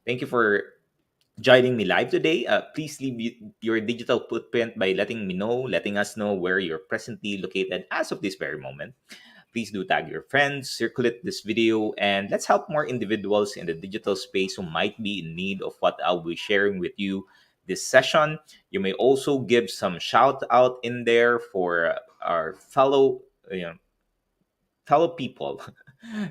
Thank you for joining me live today. Please leave your digital footprint by letting us know where you're presently located as of this very moment. Please do tag your friends, circulate this video, and let's help more individuals in the digital space who might be in need of what I'll be sharing with you this session. You may also give some shout out in there for our fellow people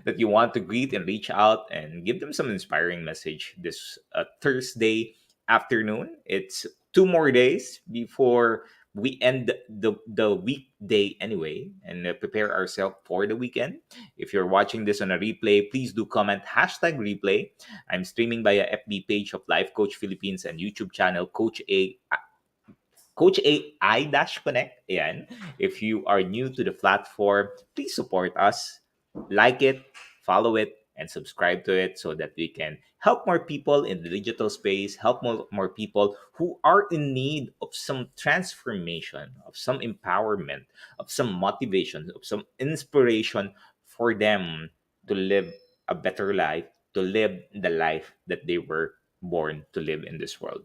that you want to greet and reach out and give them some inspiring message this Thursday afternoon. It's 2 more days before we end the weekday anyway, and prepare ourselves for the weekend. If you're watching this on a replay, please do comment hashtag replay. I'm streaming via FB page of Life Coach Philippines and YouTube channel Coach AI Dash Connect. Ayan. If you are new to the platform, please support us, like it, follow it, and subscribe to it so that we can help more people in the digital space, help more people who are in need of some transformation, of some empowerment, of some motivation, of some inspiration for them to live a better life, to live the life that they were born to live in this world.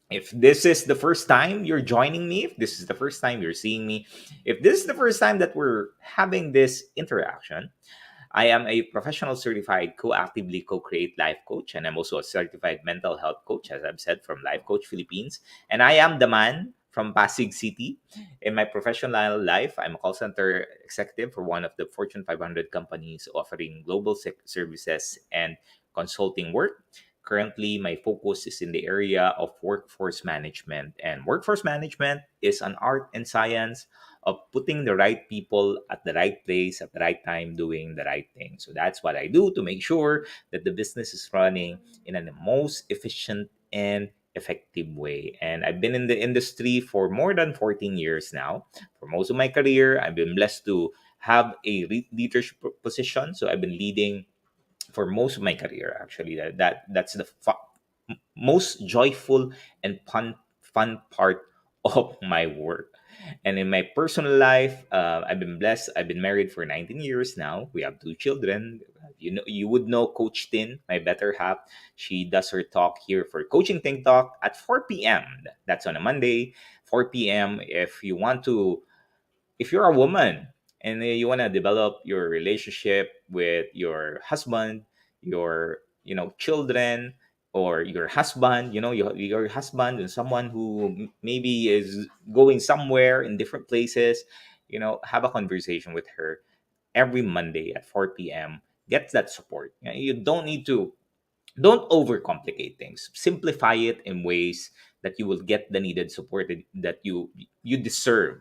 If this is the first time you're joining me, if this is the first time you're seeing me, if this is the first time that we're having this interaction, I am a professional certified co-actively co-create life coach, and I'm also a certified mental health coach, as I've said, from Life Coach Philippines. And I am the man from Pasig City. In my professional life, I'm a call center executive for one of the Fortune 500 companies offering global services and consulting work. Currently, my focus is in the area of workforce management. And workforce management is an art and science of putting the right people at the right place at the right time doing the right thing. So that's what I do to make sure that the business is running in a most efficient and effective way. And I've been in the industry for more than 14 years now. For most of my career, I've been blessed to have a leadership position. So I've been leading for most of my career. Actually, that's the most joyful and fun part of my work. And in my personal life, I've been blessed. I've been married for 19 years now. We have two children. You would know Coach Tin, my better half. She does her talk here for Coaching Think Talk at 4 p.m. That's on a Monday, 4 p.m. If you're a woman and you want to develop your relationship with your husband, your children, or your husband, your husband and someone who maybe is going somewhere in different places, have a conversation with her every Monday at 4 p.m. Get that support. You don't overcomplicate things. Simplify it in ways that you will get the needed support that you deserve.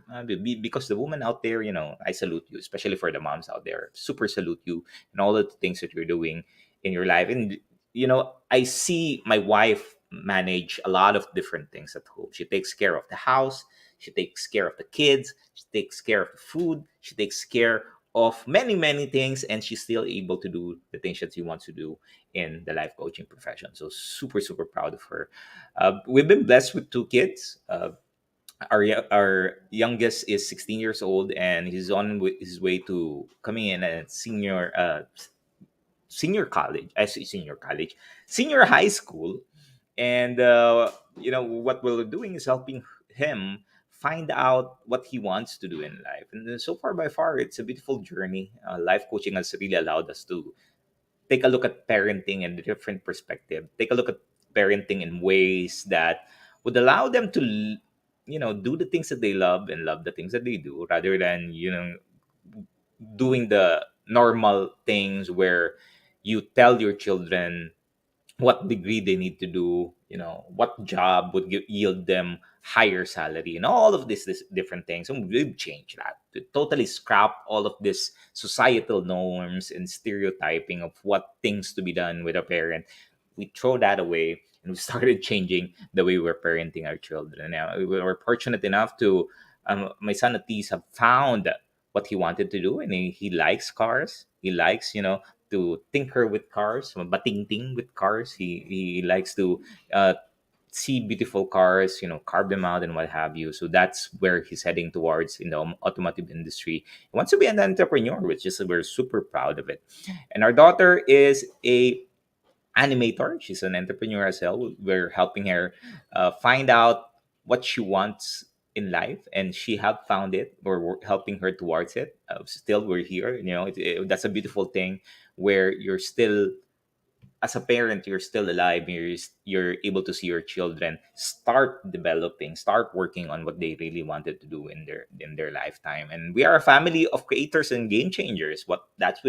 Because the woman out there, I salute you, especially for the moms out there. Super salute you and all of the things that you're doing in your life. And I see my wife manage a lot of different things at home. She takes care of the house. She takes care of the kids. She takes care of the food. She takes care of many many things, and she's still able to do the things that she wants to do in the life coaching profession. So super, super proud of her. We've been blessed with two kids. Our youngest is 16 years old, and he's on his way to coming in at senior college. I say senior college, senior high school. And what we're doing is helping him find out what he wants to do in life. And so far by far, it's a beautiful journey. Life coaching has really allowed us to take a look at parenting in a different perspective. Take a look at parenting in ways that would allow them to, do the things that they love and love the things that they do, rather than, doing the normal things where you tell your children what degree they need to do, what job would yield them higher salary, and all of this different things. And we've changed that to totally scrap all of this societal norms and stereotyping of what things to be done with a parent. We throw that away and we started changing the way we're parenting our children. Now we were fortunate enough to, my son at least have found what he wanted to do, and he likes cars. He likes, to tinker with cars, bating-ting with cars. He likes to see beautiful cars, carve them out and what have you. So that's where he's heading towards in the automotive industry. He wants to be an entrepreneur, which is we're super proud of it. And our daughter is a animator. She's an entrepreneur as well. We're helping her find out what she wants in life, and she have found it. We're helping her towards it. Still, we're here. That's a beautiful thing where you're still, as a parent, you're still alive. You're able to see your children start developing, start working on what they really wanted to do in their lifetime. And we are a family of creators and game changers. What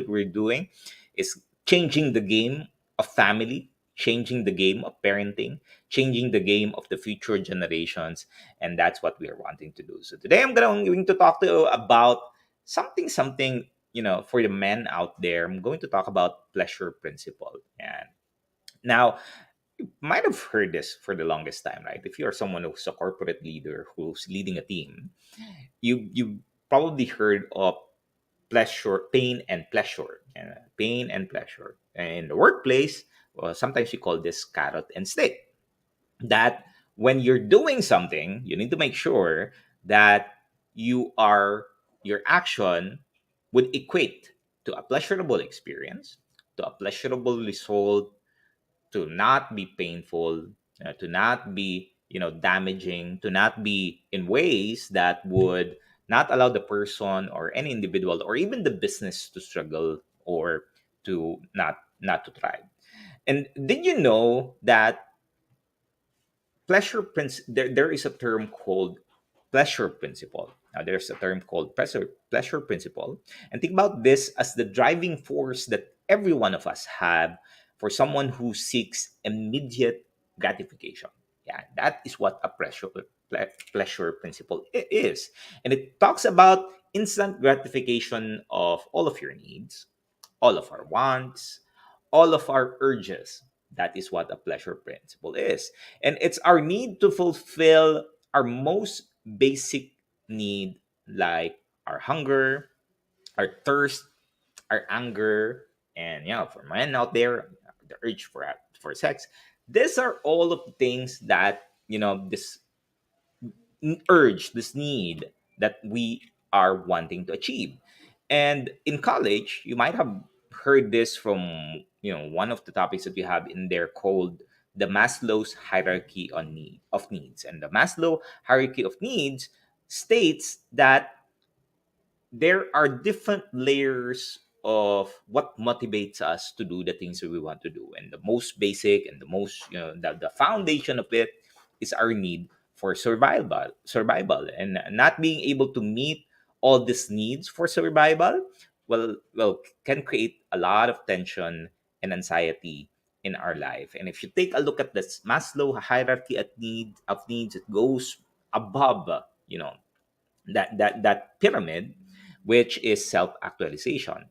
we're doing is changing the game of family, changing the game of parenting, changing the game of the future generations. And that's what we are wanting to do. So today going to talk to you about something, for the men out there. I'm going to talk about pleasure principle. And now, you might have heard this for the longest time, right? If you're someone who's a corporate leader who's leading a team, you probably heard of pleasure, pain, and pleasure. Pain and pleasure. And in the workplace, well, sometimes we call this carrot and stick. That when you're doing something, you need to make sure that your action would equate to a pleasurable experience, to a pleasurable result, to not be painful, to not be damaging, to not be in ways that would not allow the person or any individual or even the business to struggle or to not to thrive. And did you know that there is a term called pleasure principle. Now there's a term called pleasure principle. And think about this as the driving force that every one of us have for someone who seeks immediate gratification. Yeah, that is what a pleasure principle is. And it talks about instant gratification of all of your needs, all of our wants, all of our urges. That is what a pleasure principle is. And it's our need to fulfill our most basic need, like our hunger, our thirst, our anger, and for men out there, the urge for sex. These are all of the things that this urge, this need that we are wanting to achieve. And in college, you might have heard this from one of the topics that we have in there called the Maslow's hierarchy of needs. And the Maslow hierarchy of needs states that there are different layers of what motivates us to do the things that we want to do. And the most basic and the most, the foundation of it is our need for survival. And not being able to meet all these needs for survival, well, can create a lot of tension and anxiety in our life. And if you take a look at this Maslow hierarchy of needs, it goes above, that pyramid, which is self-actualization.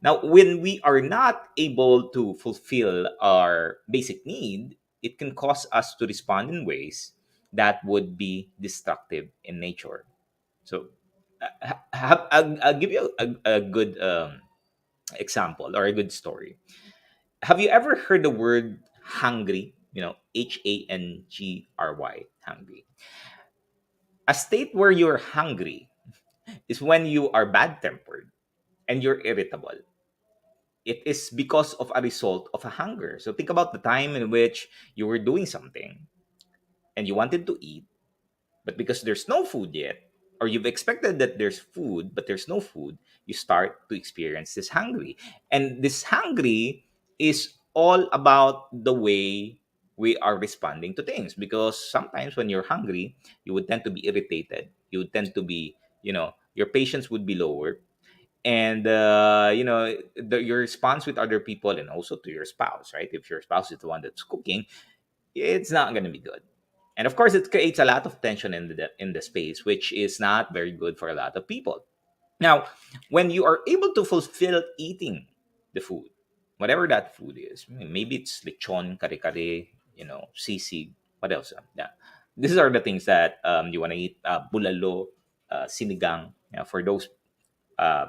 Now when we are not able to fulfill our basic need, it can cause us to respond in ways that would be destructive in nature. So I'll give you a good example or a good story. Have you ever heard the word hungry? Hangry, hungry. A state where you're hungry is when you are bad tempered and you're irritable. It is because of a result of a hunger. So think about the time in which you were doing something and you wanted to eat, but because there's no food yet, or you've expected that there's food, but there's no food, you start to experience this hungry. And this hungry is all about the way we are responding to things. Because sometimes when you're hungry, you would tend to be irritated. You would tend to be, your patience would be lower, and your response with other people and also to your spouse, right? If your spouse is the one that's cooking, it's not going to be good. And of course it creates a lot of tension in the space, which is not very good for a lot of people. Now when you are able to fulfill eating the food, whatever that food is, maybe it's lechon, kare kare, sisig, what else, yeah, these are the things that you want to eat, bulalo, sinigang, for those uh,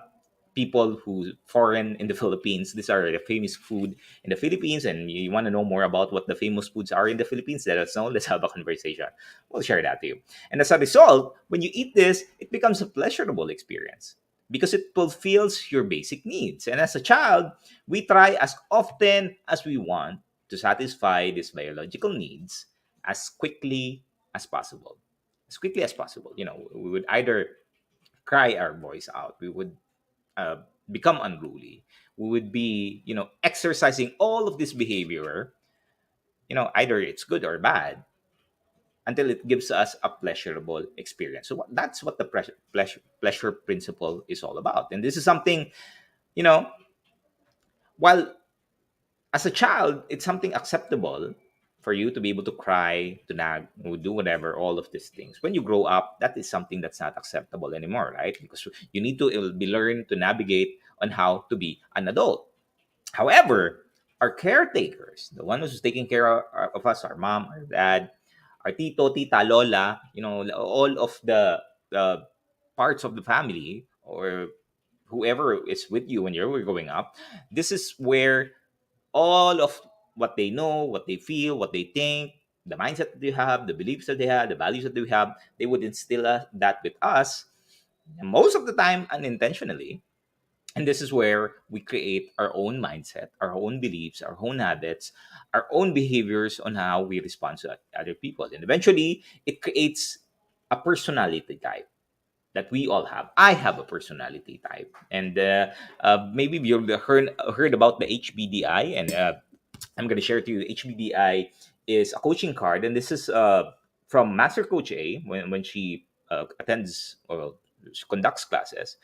people who foreign in the Philippines. These are the famous food in the Philippines, and you want to know more about what the famous foods are in the Philippines, let us know. Let's have a conversation. We'll share that to you. And as a result, when you eat this, it becomes a pleasurable experience because it fulfills your basic needs. And as a child, we try as often as we want to satisfy these biological needs as quickly as possible. As quickly as possible. We would either cry our voice out, we would become unruly, we would be, exercising all of this behavior, either it's good or bad, until it gives us a pleasurable experience. So that's what the pleasure principle is all about. And this is something, you know, while as a child, it's something acceptable for you to be able to cry, to nag, to do whatever, all of these things. When you grow up, that is something that's not acceptable anymore, right? Because you need to be learn to navigate on how to be an adult. However, our caretakers, the one who's taking care of us, our mom, our dad, our tito, tita, lola, all of the parts of the family, or whoever is with you when you're growing up, this is where all of what they know, what they feel, what they think, the mindset that they have, the beliefs that they have, the values that they have, they would instill that with us, most of the time unintentionally. And this is where we create our own mindset, our own beliefs, our own habits, our own behaviors on how we respond to other people. And eventually, it creates a personality type that we all have. I have a personality type. And maybe you've heard about the HBDI, and I'm going to share to you. HBDI is a coaching card, and this is from Master Coach A when she attends or she conducts classes,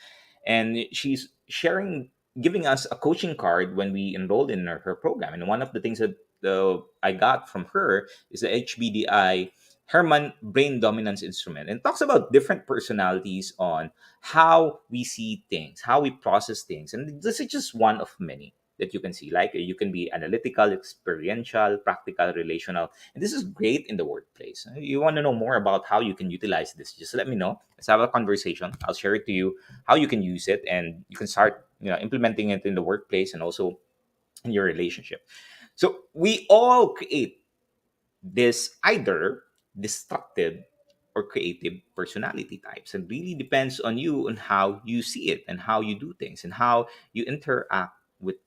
and she's sharing, giving us a coaching card when we enrolled in her program. And one of the things that I got from her is the HBDI Herman Brain Dominance Instrument, and it talks about different personalities on how we see things, how we process things, and this is just one of many that you can see. Like you can be analytical, experiential, practical, relational, and this is great in the workplace. You want to know more about how you can utilize this, just let me know. Let's have a conversation. I'll share it to you how you can use it, and you can start implementing it in the workplace and also in your relationship. So we all create this either destructive or creative personality types, and really depends on you on how you see it and how you do things and how you interact with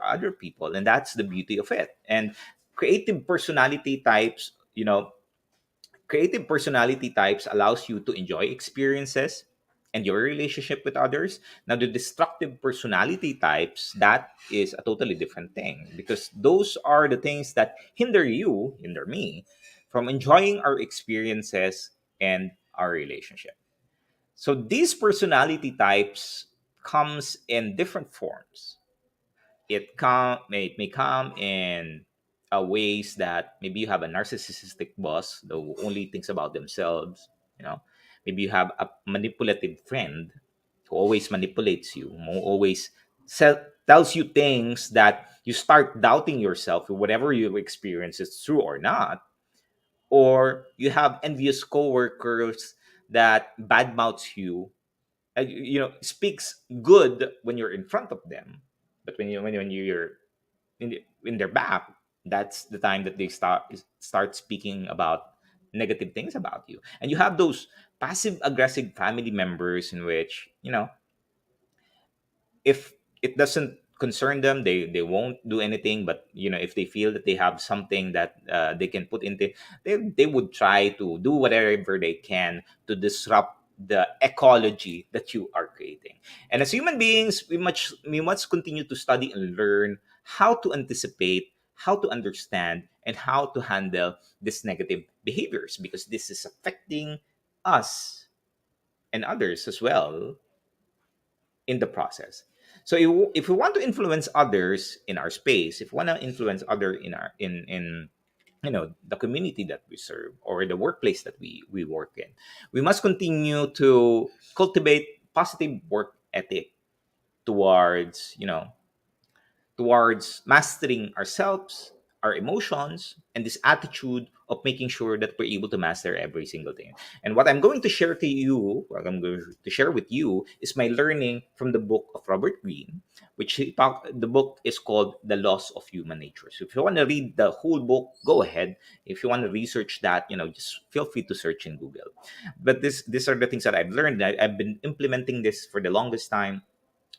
other people. And that's the beauty of it. And creative personality types, creative personality types allows you to enjoy experiences and your relationship with others. Now, the destructive personality types, that is a totally different thing, because those are the things that hinder me from enjoying our experiences and our relationship. So these personality types comes in different forms. It may come in ways that maybe you have a narcissistic boss who only thinks about themselves. you know Maybe you have a manipulative friend who always manipulates you, who always tells you things that you start doubting yourself, whatever you experience is true or not. Or you have envious coworkers that badmouths you, speaks good when you're in front of them, but when you're in their back, that's the time that they start speaking about negative things about you. And you have those passive aggressive family members in which, if it doesn't concern them, they won't do anything. But if they feel that they have something that they can put into, they would try to do whatever they can to disrupt the ecology that you are creating. And as human beings, we must continue to study and learn how to anticipate, how to understand, and how to handle these negative behaviors, because this is affecting us and others as well in the process. So if we want to influence others in our space, if we want to influence other in our in the community that we serve, or the workplace that we work in, we must continue to cultivate positive work ethic towards mastering ourselves, our emotions, and this attitude of making sure that we're able to master every single thing. And what I'm going to share with you, is my learning from the book of Robert Greene, the book is called The Laws of Human Nature. So if you want to read the whole book, go ahead. If you want to research that, just feel free to search in Google. But these are the things that I've learned. I've been implementing this for the longest time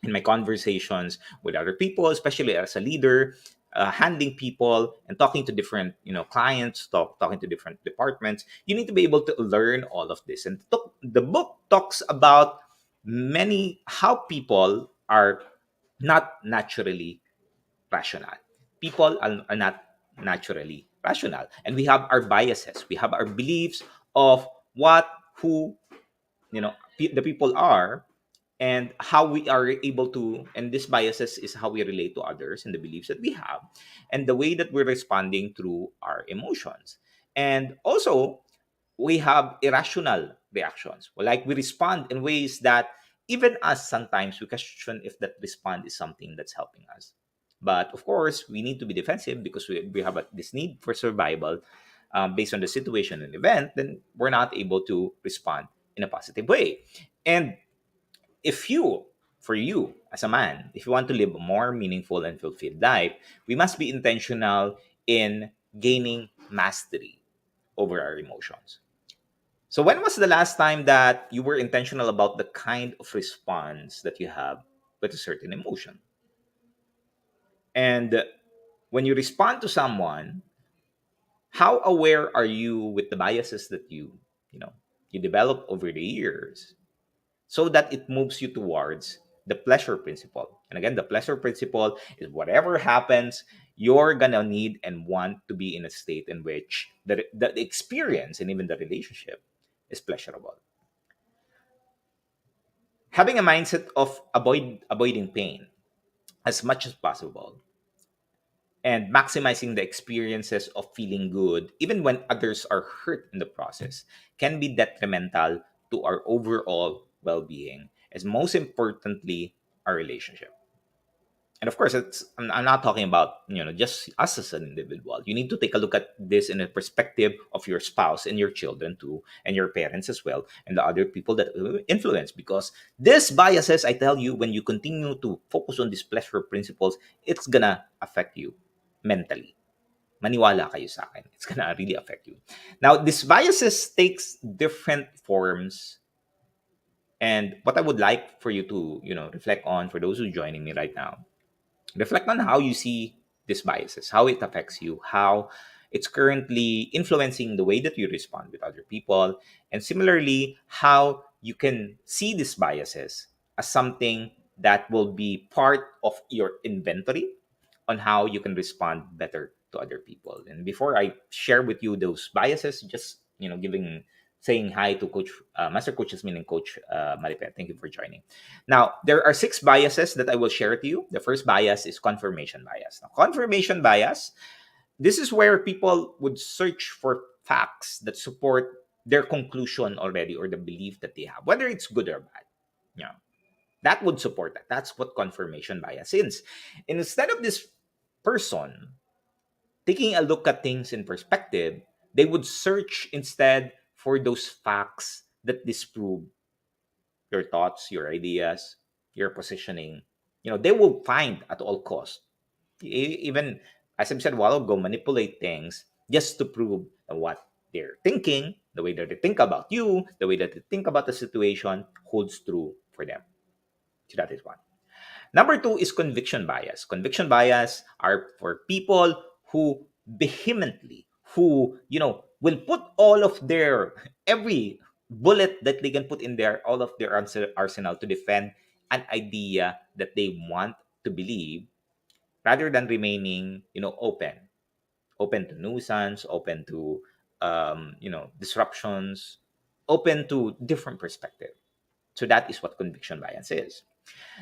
in my conversations with other people, especially as a leader. handling people and talking to different clients, talking to different departments. You need to be able to learn all of this. And the book talks about many how people are not naturally rational. People are not naturally rational, and we have our biases, we have our beliefs of what who the people are, and how we are able to, and this biases is how we relate to others and the beliefs that we have, and the way that we're responding through our emotions. And also, we have irrational reactions. Well, like we respond in ways that even us sometimes we question if that respond is something that's helping us. But of course, we need to be defensive because we have this need for survival, based on the situation and event. Then we're not able to respond in a positive way. And if you, for you as a man, if you want to live a more meaningful and fulfilled life, we must be intentional in gaining mastery over our emotions. So, when was the last time that you were intentional about the kind of response that you have with a certain emotion? And when you respond to someone, how aware are you with the biases that you know you develop over the years, so that it moves you towards the pleasure principle? And again, the pleasure principle is whatever happens, you're gonna need and want to be in a state in which the experience and even the relationship is pleasurable. Having a mindset of avoiding pain as much as possible, and maximizing the experiences of feeling good even when others are hurt in the process, can be detrimental to our overall well-being, as most importantly, our relationship. And of course, I'm not talking about just us as an individual. You need to take a look at this in a perspective of your spouse and your children too, and your parents as well, and the other people that influence. Because this biases, I tell you, when you continue to focus on these pleasure principles, it's gonna affect you mentally. Maniwala kayo sa akin, it's gonna really affect you. Now, this biases takes different forms, and what I would like for you to reflect on, for those who are joining me right now, reflect on how you see these biases, how it affects you, how it's currently influencing the way that you respond with other people, and similarly, how you can see these biases as something that will be part of your inventory on how you can respond better to other people. And before I share with you those biases, just giving saying hi to Coach Master Coach Yasmin and Coach Maripet. Thank you for joining. Now, there are 6 biases that I will share to you. The first bias is confirmation bias. Now, confirmation bias, this is where people would search for facts that support their conclusion already, or the belief that they have, whether it's good or bad. Yeah, that would support that. That's what confirmation bias is. And instead of this person taking a look at things in perspective, they would search instead for those facts that disprove your thoughts, your ideas, your positioning. They will find at all costs, even as I've said a while ago, manipulate things just to prove that what they're thinking, the way that they think about you, the way that they think about the situation holds true for them. So that is one. Number two is conviction bias. Conviction bias are for people who vehemently, who, will put all of their, every bullet that they can put in there, all of their arsenal to defend an idea that they want to believe, rather than remaining, open to nuisance, open to, disruptions, open to different perspective. So that is what conviction bias is.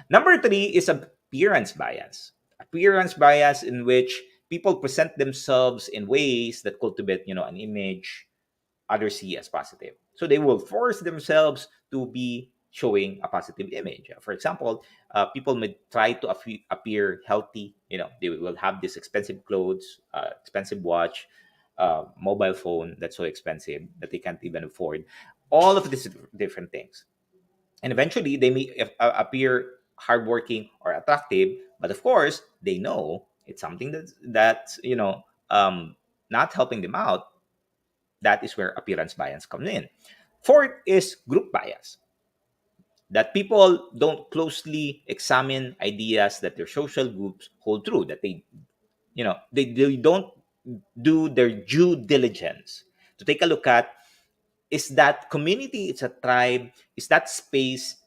Number three is appearance bias. Appearance bias, in which people present themselves in ways that cultivate, an image others see as positive. So they will force themselves to be showing a positive image. For example, people may try to appear healthy. They will have this expensive clothes, expensive watch, mobile phone that's so expensive that they can't even afford. All of these different things, and eventually they may appear hardworking or attractive, but of course they know it's something that's not helping them out. That is where appearance bias comes in. Fourth is group bias, that people don't closely examine ideas that their social groups hold true, that they They don't do their due diligence to take a look at, is that community, it's a tribe, is that space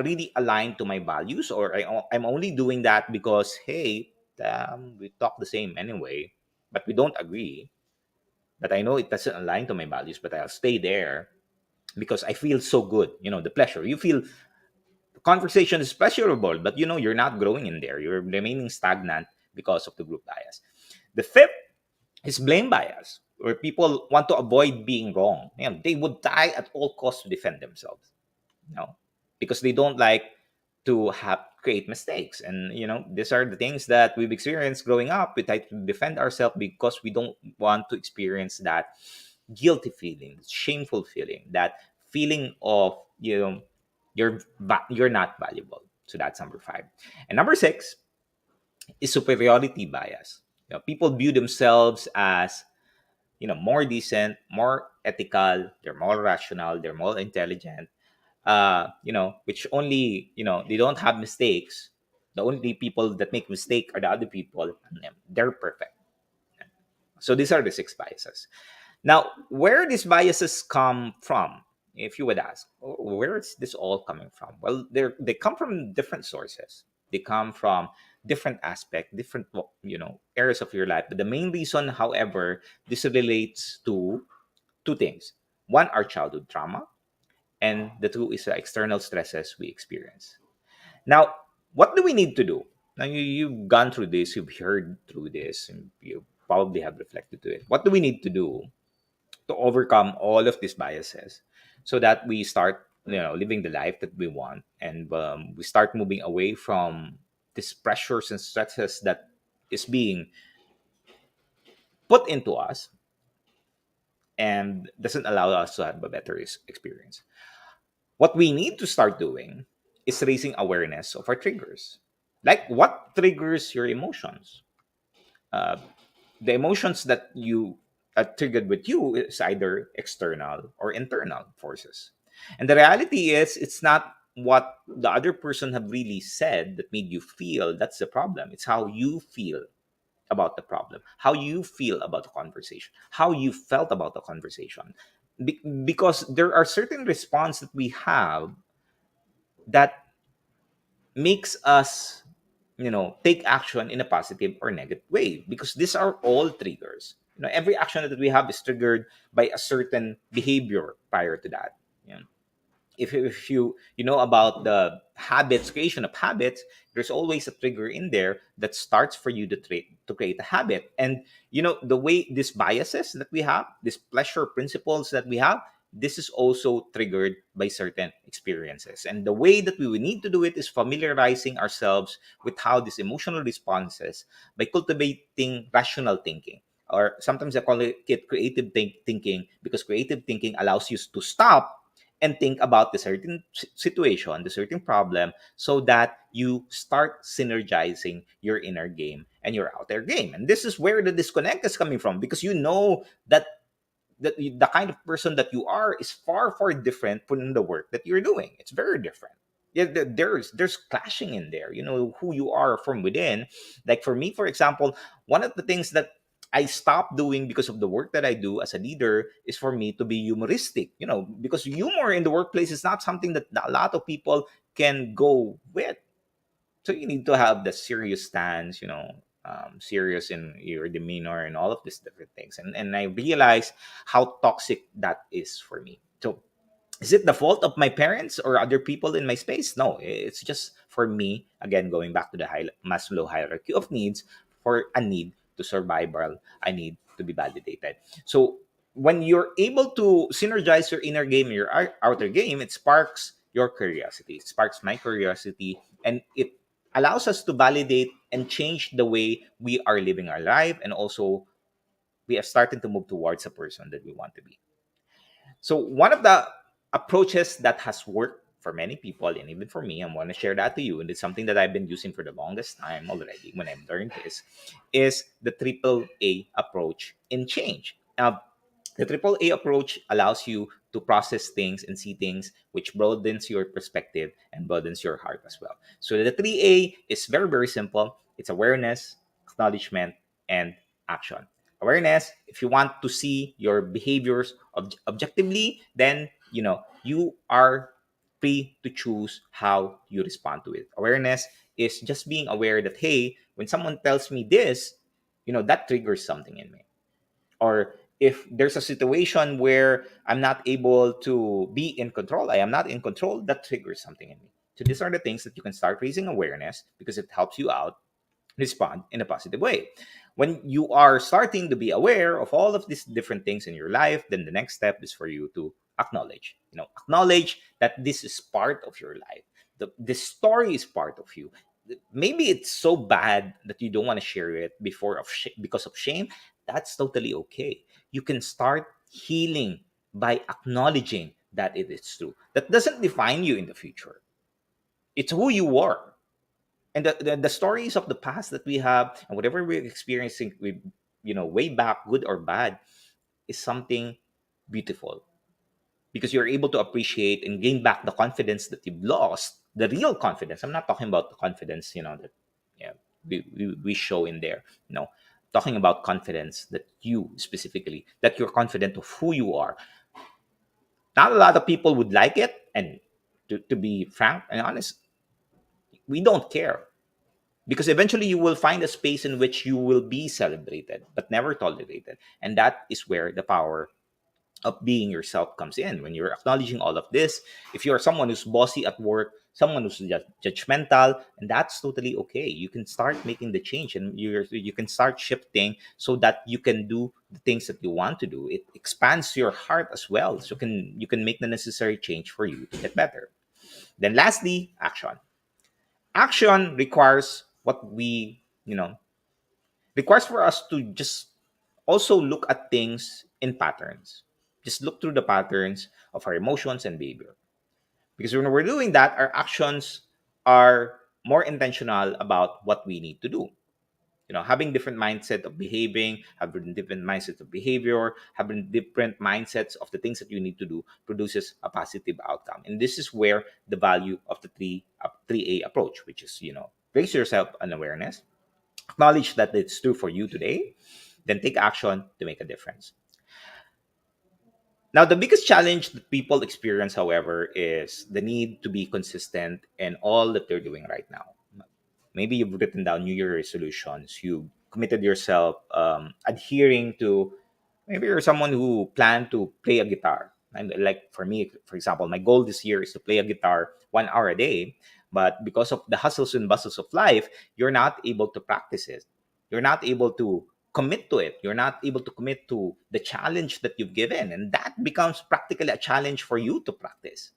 really aligned to my values, or I'm only doing that because, hey, we talk the same anyway, but we don't agree, but I know it doesn't align to my values, but I'll stay there because I feel so good. The pleasure you feel, the conversation is pleasurable, but you're not growing in there, you're remaining stagnant because of the group bias. The fifth is blame bias, where people want to avoid being wrong. They would die at all costs to defend themselves, you know, because they don't like to have create mistakes. And these are the things that we've experienced growing up. We try to defend ourselves because we don't want to experience that guilty feeling, shameful feeling, that feeling of you're not valuable. So that's number five. And number six is superiority bias. People view themselves as more decent, more ethical, they're more rational, they're more intelligent, which only, they don't have mistakes. The only people that make mistake are the other people, and they're perfect. So these are the six biases. Now, where these biases come from, if you would ask, where is this all coming from? Well, they come from different sources. They come from different aspect, different areas of your life. But the main reason, however, this relates to two things. One, our childhood trauma, and the two is the external stresses we experience. Now, what do we need to do? Now, you've gone through this, you've heard through this, and you probably have reflected to it. What do we need to do to overcome all of these biases so that we start, living the life that we want, and we start moving away from these pressures and stresses that is being put into us and doesn't allow us to have a better experience? What we need to start doing is raising awareness of our triggers. Like, what triggers your emotions? Uh, the emotions that you triggered with you is either external or internal forces. And the reality is, it's not what the other person have really said that made you feel that's the problem. It's how you feel about the problem, how you feel about the conversation, how you felt about the conversation. Because there are certain response that we have that makes us take action in a positive or negative way, because these are all triggers. Every action that we have is triggered by a certain behavior prior to that. you know, if you know about the habits, creation of habits, there's always a trigger in there that starts for you to create a habit. And the way these biases that we have, these pleasure principles that we have, this is also triggered by certain experiences. And the way that we will need to do it is familiarizing ourselves with how these emotional responses, by cultivating rational thinking, or sometimes I call it creative thinking, because creative thinking allows you to stop and think about the certain situation, the certain problem, so that you start synergizing your inner game and your outer game. And this is where the disconnect is coming from, because that the kind of person that you are is far far different from the work that you're doing. It's very different. Yeah, there's clashing in there. Who you are from within. Like for me, for example, one of the things that I stopped doing because of the work that I do as a leader is for me to be humoristic. Because humor in the workplace is not something that a lot of people can go with. So you need to have the serious stance, serious in your demeanor and all of these different things. And I realized how toxic that is for me. So is it the fault of my parents or other people in my space? No, it's just for me. Again, going back to the Maslow hierarchy of needs, for a need to survival, I need to be validated. So when you're able to synergize your inner game and your outer game, it sparks your curiosity. It sparks my curiosity, and it allows us to validate and change the way we are living our life, and also we are starting to move towards a person that we want to be. So one of the approaches that has worked for many people, and even for me, I want to share that to you, and it's something that I've been using for the longest time already when I've learned this, is the triple A approach in change. Now, the triple A approach allows you to process things and see things, which broadens your perspective and broadens your heart as well. So the 3A is very, very simple. It's awareness, acknowledgement, and action. Awareness, if you want to see your behaviors objectively, then you are free to choose how you respond to it. Awareness is just being aware that, hey, when someone tells me this, that triggers something in me. Or if there's a situation where I'm not able to be in control, I am not in control, that triggers something in me. So these are the things that you can start raising awareness, because it helps you out respond in a positive way. When you are starting to be aware of all of these different things in your life, then the next step is for you to acknowledge. Acknowledge that this is part of your life. This story is part of you. Maybe it's so bad that you don't want to share it because of shame. That's totally okay. You can start healing by acknowledging that it is true. That doesn't define you in the future. It's who you are, and the stories of the past that we have, and whatever we're experiencing with, way back, good or bad, is something beautiful, because you're able to appreciate and gain back the confidence that you've lost, the real confidence. I'm not talking about the confidence, that, yeah, we show in there. No, talking about confidence that you specifically, that you're confident of who you are. Not a lot of people would like it, and to be frank and honest, we don't care, because eventually you will find a space in which you will be celebrated but never tolerated. And that is where the power of being yourself comes in. When you're acknowledging all of this, if you're someone who's bossy at work, someone who's judgmental, and that's totally okay, you can start making the change, and you can start shifting so that you can do the things that you want to do. It expands your heart as well, so you can make the necessary change for you to get better. Then lastly, action requires what we requires for us to just also look at things in patterns. Just look through the patterns of our emotions and behavior. Because when we're doing that, our actions are more intentional about what we need to do. Having different mindset of behaving, having different mindsets of behavior, having different mindsets of the things that you need to do produces a positive outcome. And this is where the value of the 3A approach, which is, raise yourself an awareness, acknowledge that it's true for you today, then take action to make a difference. Now, the biggest challenge that people experience, however, is the need to be consistent in all that they're doing right now. Maybe you've written down New Year resolutions, you committed yourself adhering to, maybe you're someone who planned to play a guitar. And like for me, for example, my goal this year is to play a guitar 1 hour a day. But because of the hustles and bustles of life, you're not able to practice it. You're not able to commit to it. You're not able to commit to the challenge that you've given. And that becomes practically a challenge for you to practice.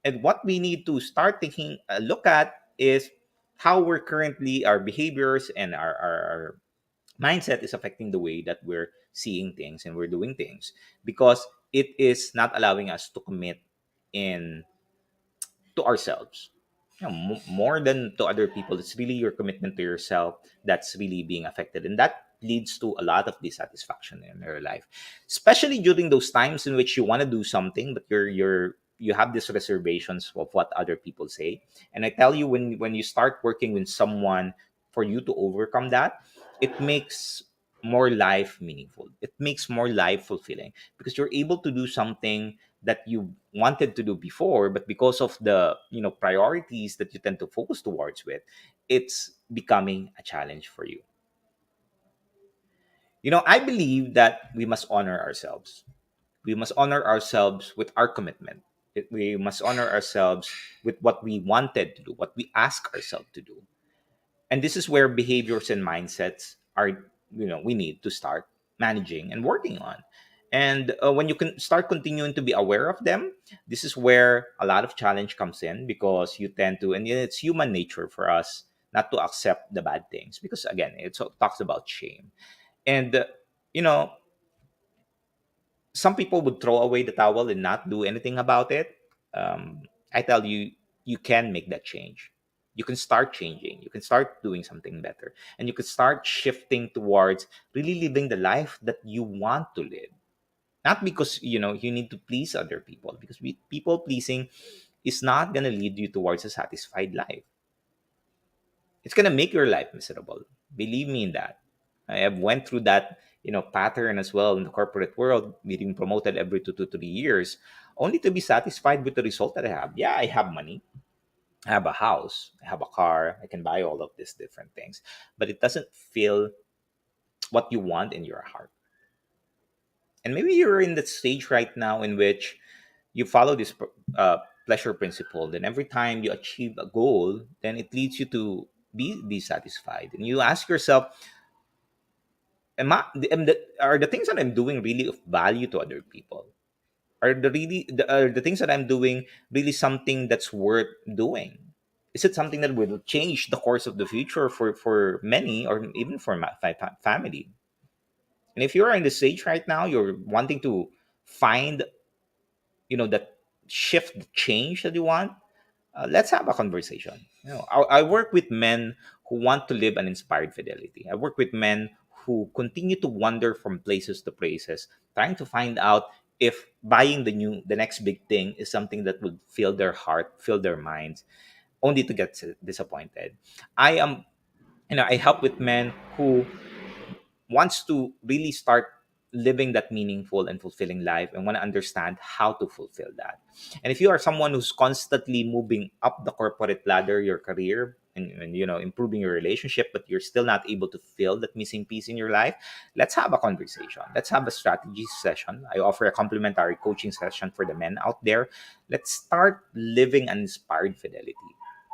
And what we need to start taking a look at is how we're currently, our behaviors and our mindset is affecting the way that we're seeing things and we're doing things, because it is not allowing us to commit in to ourselves. More than to other people, it's really your commitment to yourself that's really being affected, and that leads to a lot of dissatisfaction in your life, especially during those times in which you want to do something, but you have these reservations of what other people say. And I tell you, when you start working with someone for you to overcome that, it makes more life meaningful, it makes more life fulfilling, because you're able to do something that you wanted to do before, but because of the priorities that you tend to focus towards with, it's becoming a challenge for you. I believe that we must honor ourselves. We must honor ourselves with our commitment. We must honor ourselves with what we wanted to do, what we ask ourselves to do. And this is where behaviors and mindsets are, we need to start managing and working on. And when you can start continuing to be aware of them, this is where a lot of challenge comes in, because you tend to, and it's human nature for us not to accept the bad things, because again, it talks about shame. And you know some people would throw away the towel and not do anything about it. I tell you, you can make that change. You can start changing. You can start doing something better. And you can start shifting towards really living the life that you want to live. Not because, you need to please other people, because people pleasing is not going to lead you towards a satisfied life. It's going to make your life miserable. Believe me in that. I have went through that, pattern as well in the corporate world, being promoted every 2 to 3 years, only to be satisfied with the result that I have. Yeah, I have money, I have a house, I have a car, I can buy all of these different things, but it doesn't feel what you want in your heart. And maybe you're in that stage right now in which you follow this pleasure principle. Then every time you achieve a goal, then it leads you to be dissatisfied. And you ask yourself, are the things that I'm doing really of value to other people? Are the things that I'm doing really something that's worth doing? Is it something that will change the course of the future for many, or even for my family? And if you're in the stage right now, you're wanting to find, that shift, the change that you want, let's have a conversation. I work with men who want to live an inspired fidelity. I work with men who continue to wander from places to places, trying to find out if buying the next big thing is something that would fill their heart, fill their minds, only to get disappointed. I am, I help with men who wants to really start living that meaningful and fulfilling life, and want to understand how to fulfill that. And if you are someone who's constantly moving up the corporate ladder, your career, and improving your relationship, but you're still not able to fill that missing piece in your life, let's have a conversation. Let's have a strategy session. I offer a complimentary coaching session for the men out there. Let's start living an inspired fidelity,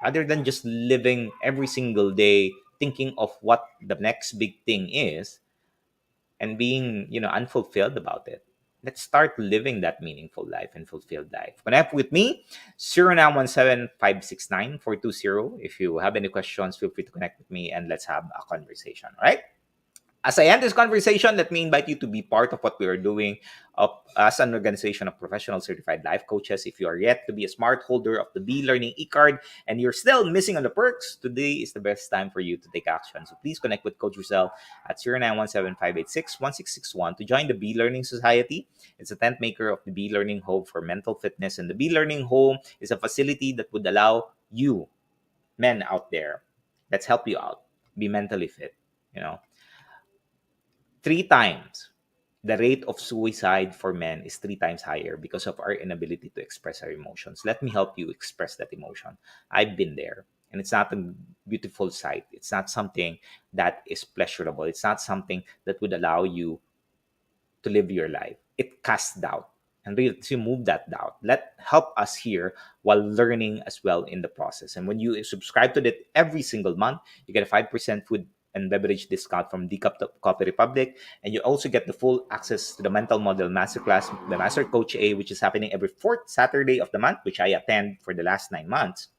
rather than just living every single day thinking of what the next big thing is, and being, unfulfilled about it. Let's start living that meaningful life and fulfilled life. Connect with me, 0917-569-420. If you have any questions, feel free to connect with me and let's have a conversation. All right. As I end this conversation, let me invite you to be part of what we are doing as an organization of professional certified life coaches. If you are yet to be a smart holder of the Be Learning e-card and you're still missing on the perks, today is the best time for you to take action. So please connect with Coach Rizal at 0917-586-1661 to join the Be Learning Society. It's a tent maker of the Be Learning Home for mental fitness. And the Be Learning Home is a facility that would allow you, men out there, let's help you out, be mentally fit. You know, 3 times the rate of suicide for men is 3 times higher because of our inability to express our emotions. Let me help you express that emotion. I've been there, and it's not a beautiful sight. It's not something that is pleasurable. It's not something that would allow you to live your life. It casts doubt. And really to remove that doubt, let help us here while learning as well in the process. And when you subscribe to that every single month, you get a 5% food and beverage discount from Decaf Coffee Republic. And you also get the full access to the Mental Model Masterclass, the Master Coach A, which is happening every fourth Saturday of the month, which I attend for the last 9 months.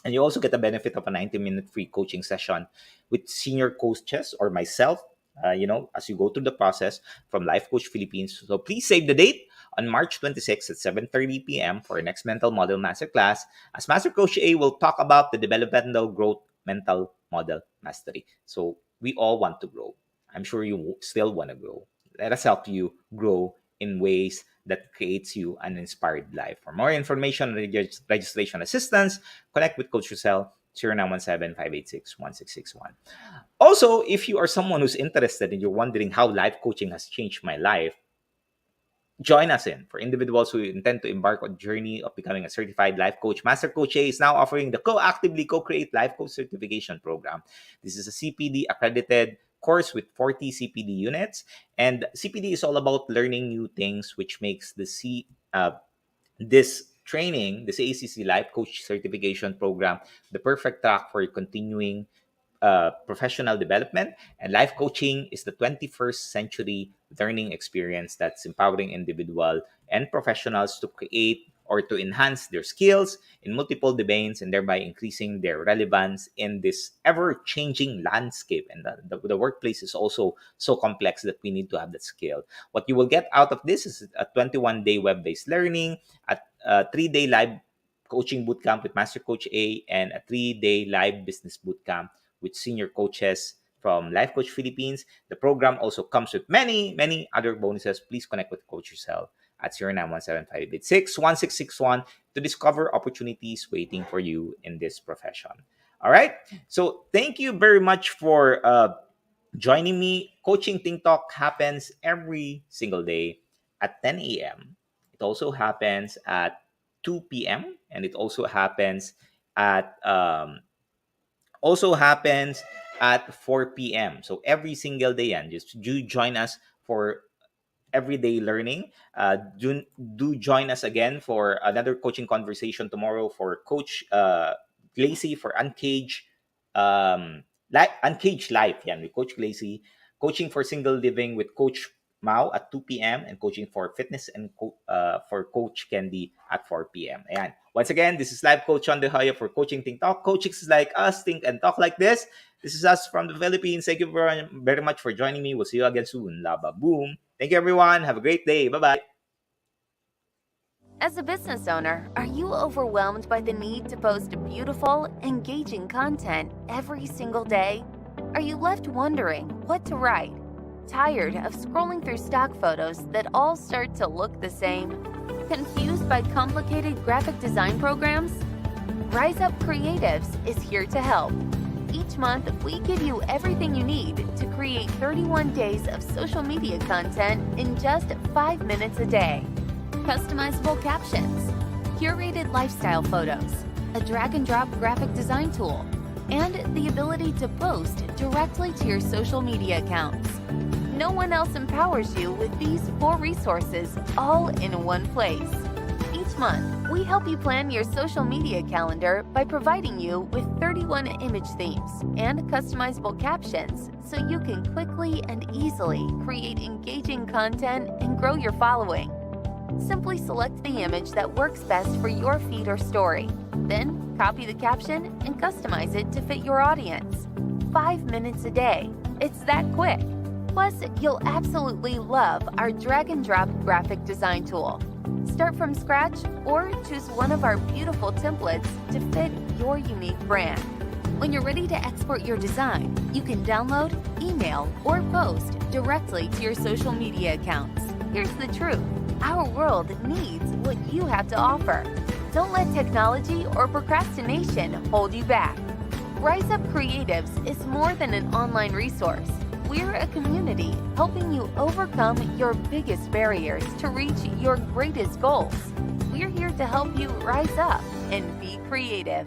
And you also get the benefit of a 90-minute free coaching session with senior coaches or myself, as you go through the process from Life Coach Philippines. So please save the date on March 26th at 7:30 p.m. for our next Mental Model Masterclass, as Master Coach A will talk about the developmental growth mental model mastery. So we all want to grow. I'm sure you still want to grow. Let us help you grow in ways that creates you an inspired life. For more information on registration assistance, connect with Coach Russell, 0917-586-1661. Also, if you are someone who's interested and you're wondering how life coaching has changed my life, join us in. For individuals who intend to embark on a journey of becoming a certified life coach, Master Coach A is now offering the Co-Actively Co-Create Life Coach Certification Program. This is a CPD accredited course with 40 CPD units, and CPD is all about learning new things, which makes this training, this ACC Life Coach Certification Program, the perfect track for continuing professional development. And life coaching is the 21st century learning experience that's empowering individual and professionals to create or to enhance their skills in multiple domains, and thereby increasing their relevance in this ever-changing landscape. And the workplace is also so complex that we need to have that skill. What you will get out of this is a 21-day web-based learning, a 3-day live coaching bootcamp with Master Coach A, and a 3-day live business bootcamp with senior coaches from Life Coach Philippines. The program also comes with many, many other bonuses. Please connect with Coach yourself at 0917-586-1661 to discover opportunities waiting for you in this profession. All right. So thank you very much for joining me. Coaching Think Talk happens every single day at 10 a.m. It also happens at 2 p.m. and it at also happens at 4 p.m. So every single day, and just do join us for everyday learning. Do join us again for another coaching conversation tomorrow for Coach Glacy for Uncaged Life. Yeah, with Coach Glacy, coaching for single living with Coach Mao at 2 p.m. and coaching for fitness and for Coach Candy at 4 p.m. And once again, this is live coach Sean De Hoya for Coaching Think Talk. Coaches like us think and talk like this. This is us from the Philippines. Thank you very much for joining me. We'll see you again soon. Laba boom. Thank you, everyone. Have a great day. Bye bye. As a business owner, are you overwhelmed by the need to post beautiful, engaging content every single day? Are you left wondering what to write? Tired of scrolling through stock photos that all start to look the same? Confused by complicated graphic design programs? Rise Up Creatives is here to help. Each month, we give you everything you need to create 31 days of social media content in just 5 minutes a day. Customizable captions, curated lifestyle photos, a drag-and-drop graphic design tool, and the ability to post directly to your social media accounts. No one else empowers you with these 4 resources all in one place. Each month, we help you plan your social media calendar by providing you with 31 image themes and customizable captions so you can quickly and easily create engaging content and grow your following. Simply select the image that works best for your feed or story. Then, copy the caption and customize it to fit your audience. 5 minutes a day. It's that quick. Plus, you'll absolutely love our drag-and-drop graphic design tool. Start from scratch or choose one of our beautiful templates to fit your unique brand. When you're ready to export your design, you can download, email, or post directly to your social media accounts. Here's the truth. Our world needs what you have to offer. Don't let technology or procrastination hold you back. Rise Up Creatives is more than an online resource. We're a community helping you overcome your biggest barriers to reach your greatest goals. We're here to help you rise up and be creative.